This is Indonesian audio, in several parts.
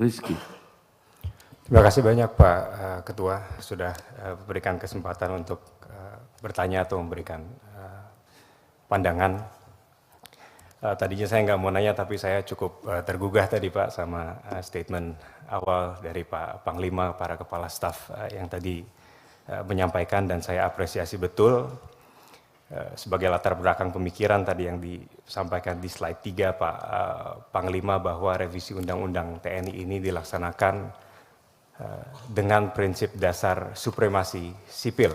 Rizky. Terima kasih banyak Pak Ketua sudah berikan kesempatan untuk bertanya atau memberikan pandangan. Tadinya saya nggak mau nanya tapi saya cukup tergugah tadi Pak sama statement awal dari Pak Panglima, para kepala staf yang tadi menyampaikan, dan saya apresiasi betul sebagai latar belakang pemikiran tadi yang disampaikan di slide 3 Pak Panglima, bahwa revisi Undang-Undang TNI ini dilaksanakan dengan prinsip dasar supremasi sipil.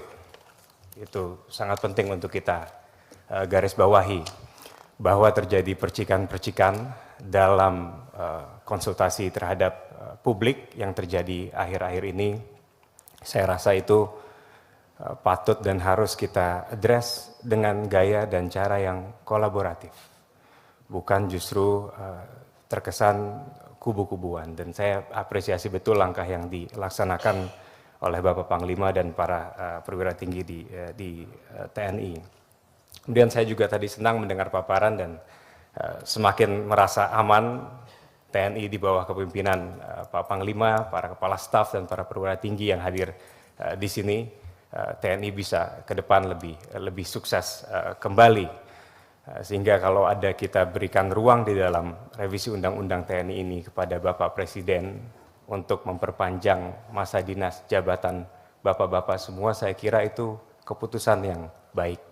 Itu sangat penting untuk kita garis bawahi, bahwa terjadi percikan-percikan dalam konsultasi terhadap publik yang terjadi akhir-akhir ini. Saya rasa itu patut dan harus kita address dengan gaya dan cara yang kolaboratif, bukan justru terkesan kubu-kubuan. Dan saya apresiasi betul langkah yang dilaksanakan oleh Bapak Panglima dan para perwira tinggi di TNI. Kemudian saya juga tadi senang mendengar paparan dan semakin merasa aman TNI di bawah kepemimpinan Pak Panglima, para kepala staf dan para perwira tinggi yang hadir di sini. TNI bisa ke depan lebih sukses kembali, sehingga kalau ada kita berikan ruang di dalam revisi Undang-Undang TNI ini kepada Bapak Presiden untuk memperpanjang masa dinas jabatan Bapak-Bapak semua, saya kira itu keputusan yang baik.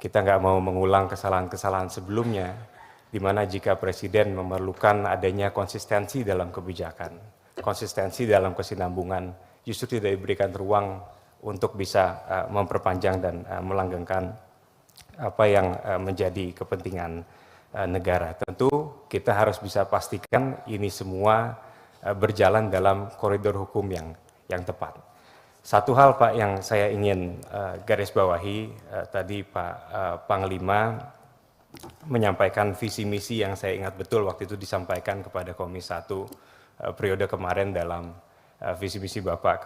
Kita nggak mau mengulang kesalahan-kesalahan sebelumnya, di mana jika Presiden memerlukan adanya konsistensi dalam kebijakan, konsistensi dalam kesinambungan, justru tidak diberikan ruang untuk bisa memperpanjang dan melanggengkan apa yang menjadi kepentingan negara. Tentu kita harus bisa pastikan ini semua berjalan dalam koridor hukum yang tepat. Satu hal Pak yang saya ingin garis bawahi, tadi Pak Panglima menyampaikan visi misi yang saya ingat betul waktu itu disampaikan kepada Komisi 1 periode kemarin dalam visi misi Bapak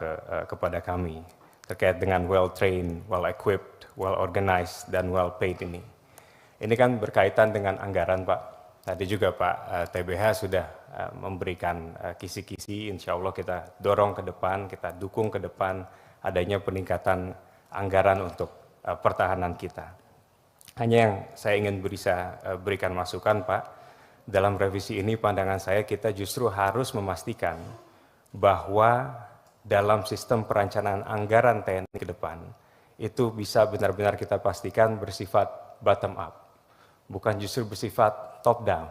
kepada kami terkait dengan well trained, well equipped, well organized, dan well paid ini. Ini kan berkaitan dengan anggaran Pak. Tadi juga Pak TBH sudah memberikan kisi-kisi, insya Allah kita dorong ke depan, kita dukung ke depan adanya peningkatan anggaran untuk pertahanan kita. Hanya yang saya ingin berikan masukan Pak, dalam revisi ini pandangan saya kita justru harus memastikan bahwa dalam sistem perencanaan anggaran TNI ke depan, itu bisa benar-benar kita pastikan bersifat bottom up, bukan justru bersifat top down.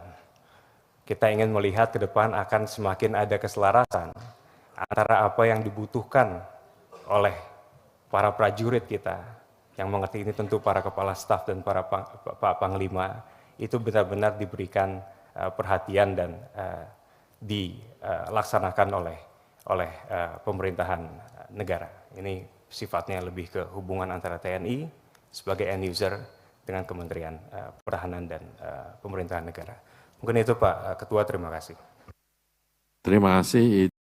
Kita ingin melihat ke depan akan semakin ada keselarasan antara apa yang dibutuhkan oleh para prajurit kita, yang mengerti ini tentu para kepala staf dan para Pak Panglima, itu benar-benar diberikan perhatian dan dilaksanakan oleh pemerintahan negara. Ini sifatnya lebih ke hubungan antara TNI sebagai end user dengan Kementerian Pertahanan dan pemerintahan negara. Mungkin itu Pak Ketua, terima kasih. Terima kasih.